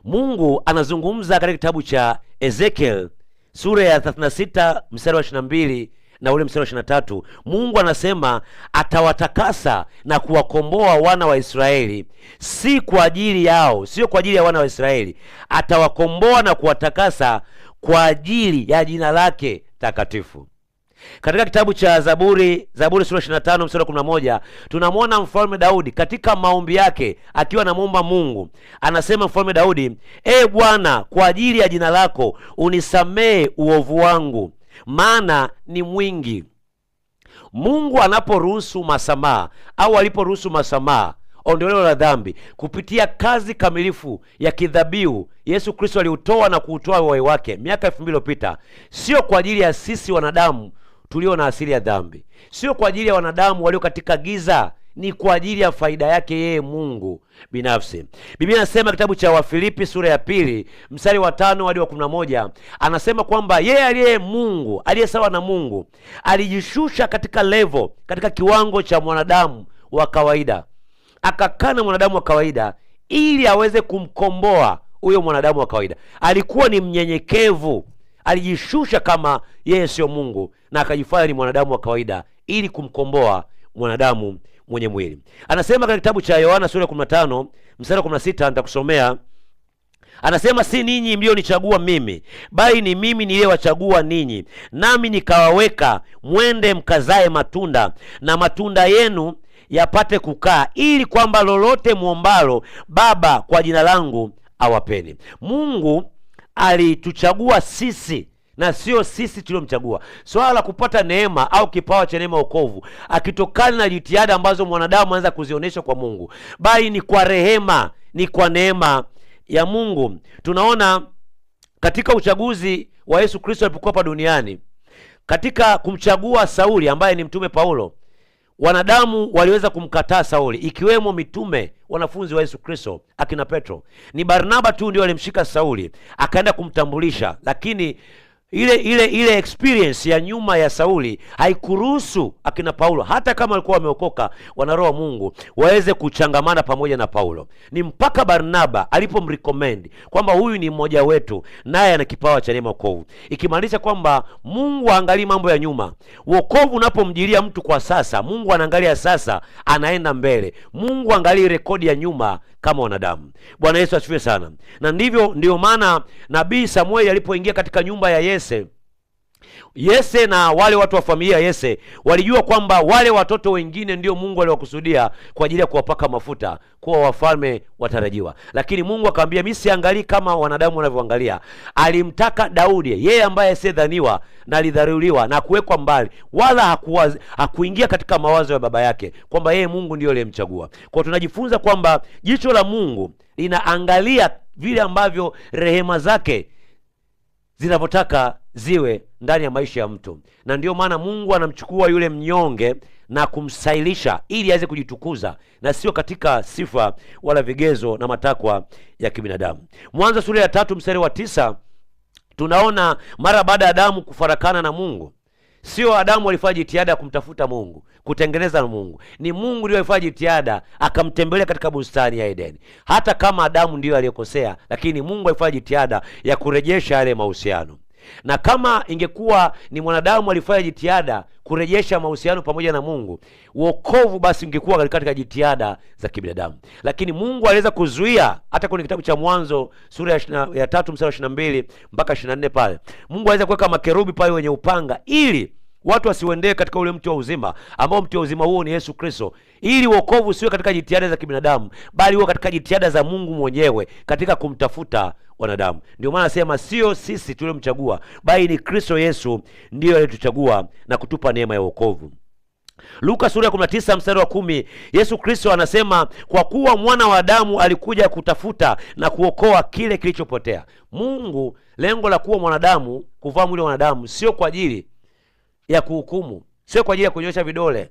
Mungu anazungumza katika kitabu cha Ezekiel sura ya 36 mstari wa 22 na ule mstari wa 23. Mungu anasema atawatakasa na kuwakomboa wana wa Israeli, si kwa ajili yao, sio kwa ajili ya wana wa Israeli. Atawakomboa na kuwatakasa kwa ajili ya jina lake takatifu. Katika kitabu cha Zaburi sura 25 mstari wa 11, tunamwona mfalme Daudi katika maombi yake akiwa anamuomba Mungu. Anasema mfalme Daudi, Bwana, kwa ajili ya jina lako unisamee uovu wangu, maana ni mwingi. Mungu anaporuhusu masamaha au aliporuhusu masamaha, ondoleo la dhambi, kupitia kazi kamilifu ya kidhabihu Yesu Kristo aliutoa na kuutoa uhai wake miaka 2000 iliyopita, sio kwa ajili ya sisi wanadamu tulio na asili ya dhambi, sio kwa ajili ya wanadamu walio katika giza, ni kwa ajili ya faida yake yeye Mungu binafsi. Biblia inasema kitabu cha Wafilipi sura ya 2 mstari wa 5 hadi wa 11, anasema kwamba yeye aliye Mungu, aliye sawa na Mungu, alijishusha katika kiwango cha mwanadamu wa kawaida, akakana mwanadamu wa kawaida ili aweze kumkomboa huyo mwanadamu wa kawaida. Alikuwa ni mnyenyekevu, alijishusha kama yeye sio Mungu na akajifanya ni mwanadamu wa kawaida ili kumkomboa mwanadamu mwenye mwili. Anasema katika kitabu cha Yohana sura ya 15 mstari wa 16, nitakusomea. Anasema, si ninyi mlionichagua mimi, bali ni mimi niliyewachagua ninyi, nami nikawaweka mwende mkazae matunda, na matunda yenu yapate kukaa, ili kwamba lolote muombalo Baba kwa jina langu awapeni. Mungu alituchagua sisi na sio sisi tuliomchagua. Swala la kupata neema au kipawa cha neema wokovu akitokana na jitihada ambazo mwanadamu anaweza kuzionyesha kwa Mungu, bali ni kwa rehema, ni kwa neema ya Mungu. Tunaona katika uchaguzi wa Yesu Kristo alipokuwa hapa duniani, katika kumchagua Sauli ambaye ni mtume Paulo, wanadamu waliweza kumkataa Sauli, ikiwemo mitume, wanafunzi wa Yesu Kristo, akina Petro. Ni Barnaba tu ndio alimshika Sauli akaenda kumtambulisha, lakini ile experience ya nyuma ya Sauli haikuruhusu akina Paulo, hata kama walikuwa wameokoka wana roho wa Mungu, waweze kuchangamana pamoja na Paulo. Ni mpaka Barnaba alipomrecommend kwamba huyu ni mmoja wetu, naye ana kipawa cha neema wokovu, ikimaanisha kwamba Mungu haangalii mambo ya nyuma. Wokovu unapomjilia mtu kwa sasa, Mungu anaangalia sasa, anaenda mbele. Mungu angalii rekodi ya nyuma kama wanadamu. Bwana Yesu asifiwe sana. Na ndio maana nabii Samueli alipoingia katika nyumba ya Yese na wale watu wa familia ya Yese walijua kwamba wale watoto wengine ndio Mungu aliwakusudia kwa ajili ya kuwapaka mafuta kuwa wafalme watarajiwa. Lakini Mungu akamwambia, mimi siangalii kama wanadamu wanavyoangalia. Alimtaka Daudi, yeye ambaye asiyedhaniwa na alidharauliwa na kuwekwa mbali, wala hakuingia katika mawazo ya baba yake, kwamba yeye Mungu ndio aliyemchagua. Kwa tunajifunza kwamba jicho la Mungu linaangalia vile ambavyo rehema zake zinavyotaka ziwe ndani ya maisha ya mtu. Na ndio maana Mungu anamchukua yule mnyonge na kumsailisha ili aweze kujitukuza, na sio katika sifa wala vigezo na matakwa ya kibinadamu. Mwanzo sura ya 3 mstari wa 9, tunaona mara baada ya Adamu kufarakana na Mungu, sio Adamu alifanya jitihada ya kumtafuta Mungu, kutengeneza na Mungu. Ni Mungu ndiye alifanya jitihada akamtembelea katika bustani ya Edeni. Hata kama Adamu ndiyo aliyekosea, lakini Mungu alifanya jitihada ya kurejesha yale mahusiano. Na kama ingekuwa ni mwanadamu alifanya jitihada kurejesha mahusiano pamoja na Mungu, wokovu basi ungekuwa katika jitihada za kibinadamu. Lakini Mungu aliweza kuzuia, hata kwenye kitabu cha Mwanzo sura ya 3 mstari wa 22 mpaka 24 pale, Mungu aliweza kuweka makerubi pale wenye upanga ili watu wasiuendee katika ule mti wa uzima, ambao mti wa uzima huo ni Yesu Kristo, ili wokovu siwe katika jitihada za kibinadamu, bali huo katika jitihada za Mungu mwenyewe katika kumtafuta wanadamu. Ndio maana nasema sio sisi tuliomchagua, bali ni Kristo Yesu ndiyo aliyetuchagua na kutupa neema ya wokovu. Luka sura ya 19 mstari wa 10, Yesu Kristo anasema, kwa kuwa mwana wa Adamu alikuja kutafuta na kuokoa kile kilichopotea. Mungu, lengo la kuwa mwanadamu, kuvaa mwili wa mwanadamu, sio kwa ajili ya kuhukumu, sio kwa ajili ya kunyosha vidole,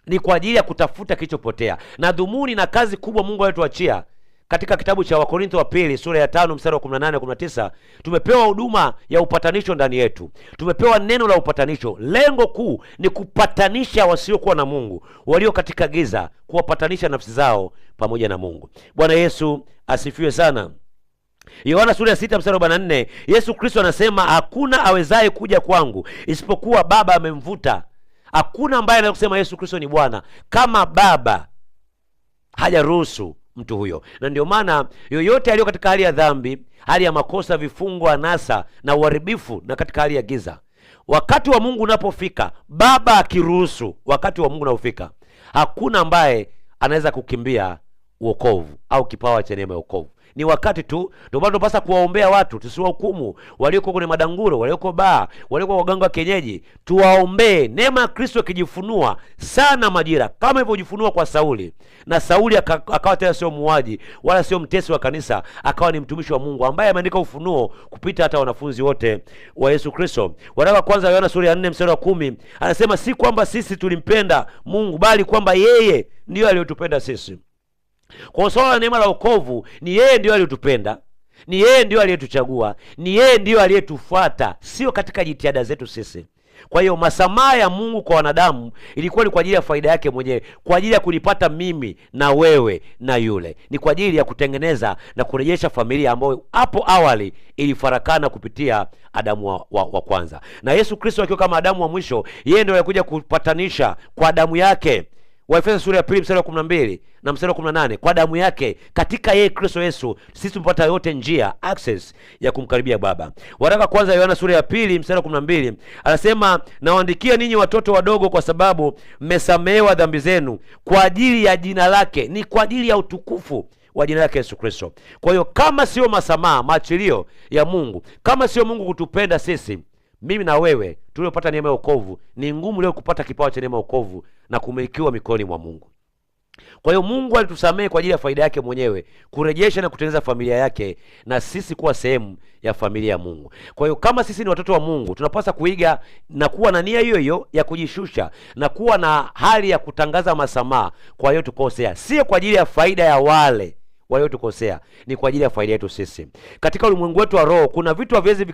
ni kwa ajili ya kutafuta kilichopotea. Na dhumuni na kazi kubwa Mungu alituachia katika kitabu cha Wakorintho wa pili sura ya 5 mstari wa 18 19, tumepewa huduma ya upatanisho ndani yetu. Tumepewa neno la upatanisho. Lengo kuu ni kupatanisha wasiokuwa na Mungu, walio katika giza, kuwapatanisha nafsi zao pamoja na Mungu. Bwana Yesu asifiwe sana. Yohana sura ya 6 mstari wa 44, Yesu Kristo anasema hakuna awezaye kuja kwangu isipokuwa Baba amemvuta. Hakuna ambaye anaweza kusema Yesu Kristo ni Bwana kama Baba hajaruhusu mtu huyo. Na ndio maana yoyote aliyo katika hali ya dhambi, hali ya makosa, vifungo, anasa na uharibifu, na katika hali ya giza, wakati wa Mungu unapofika, Baba akiruhusu, wakati wa Mungu unapofika, hakuna ambaye anaweza kukimbia wokovu au kipawa cha neema ya wokovu. Ni wakati tu. Ndio maana tunapaswa kuwaombea watu, tusiwahukumu walioko kwenye madanguro, walioko baa, walioko waganga wa kienyeji. Tuwaombee neema ya Kristo ikijifunua sana majira, kama ilivyojifunua kwa Sauli. Na Sauli akawa tena sio muuaji wala sio mtesi wa kanisa, akawa ni mtumishi wa Mungu ambaye ameandika ufunuo kupita hata wanafunzi wote wa Yesu Kristo. Waraka kwanza Yohana sura ya 4 mstari wa 10 anasema si kwamba sisi tulimpenda Mungu, bali kwamba yeye ndiyo aliyotupenda sisi. Kwa swala la neema la wokovu, ni yeye ndiyo aliyotupenda, ni yeye ndiyo aliyetuchagua, ni yeye ndiyo aliyetufuata, sio katika jitihada zetu sisi. Kwa hiyo masamaha ya Mungu kwa wanadamu ilikuwa ni kwa ajili ya faida yake mwenyewe, kwa ajili ya kunipata mimi na wewe na yule. Ni kwa ajili ya kutengeneza na kurejesha familia ambayo hapo awali ilifarakana kupitia Adamu wa kwanza. Na Yesu Kristo akiwa kama Adamu wa mwisho, yeye ndiye alikuja kupatanisha kwa damu yake. Waefeso sura ya 2 mstari wa 12 na mstari wa 18, kwa damu yake, katika yeye Kristo Yesu sisi tumepata yote njia, access ya kumkaribia Baba. Waraka kwanza Yohana sura ya 2 mstari wa 12 anasema, nawaandikia ninyi watoto wadogo kwa sababu mmesamehewa dhambi zenu kwa ajili ya jina lake. Ni kwa ajili ya utukufu wa jina lake Yesu Kristo. Kwa hiyo kama sio masamaha, maachilio ya Mungu, kama sio Mungu kutupenda sisi, mimi na wewe tuliopata neema ya wokovu, ni ngumu leo kupata kipawa cha neema ya wokovu na kumilikiwa mikononi mwa Mungu. Kwa hiyo Mungu alitusamehe kwa ajili ya faida yake mwenyewe, kurejesha na kutengeneza familia yake na sisi kuwa sehemu ya familia ya Mungu. Kwa hiyo kama sisi ni watoto wa Mungu, tunapaswa kuiga na kuwa na nia hiyo hiyo ya kujishusha na kuwa na hali ya kutangaza masamaha kwa hiyo tukosea, sio kwa ajili ya faida ya wale waliotukosea, ni kwa ajili ya faida yetu sisi. Katika ulimwengu wetu wa roho, kuna vitu haviwezi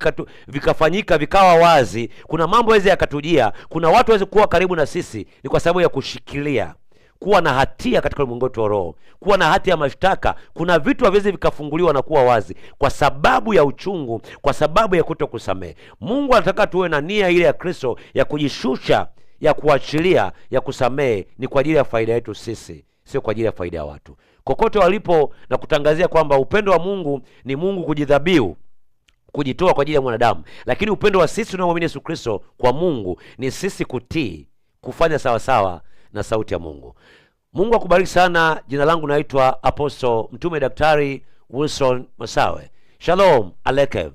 vikafanyika vikawa wazi, kuna mambo hawezi yakatujia, kuna watu hawezi kuwa karibu na sisi, ni kwa sababu ya kushikilia kuwa na hatia katika ulimwengu wetu wa roho, kuwa na hati ya mashtaka. Kuna vitu haviwezi vikafunguliwa na kuwa wazi kwa sababu ya uchungu, kwa sababu ya kutokusamehe. Mungu anataka tuwe na nia ile ya Kristo ya kujishusha, ya kuachilia, ya kusamehe. Ni kwa ajili ya faida yetu sisi, sio kwa ajili ya faida ya watu. Kokote walipo na kutangazia kwamba upendo wa Mungu ni Mungu kujidhabihu, kujitoa kwa ajili ya mwanadamu, lakini upendo wa sisi tunaoamini Yesu Kristo kwa Mungu ni sisi kutii, kufanya sawa sawa na sauti ya Mungu. Mungu akubariki sana. Jina langu naitwa Apostle Mtume Daktari Wilson Masawe. Shalom Aleichem.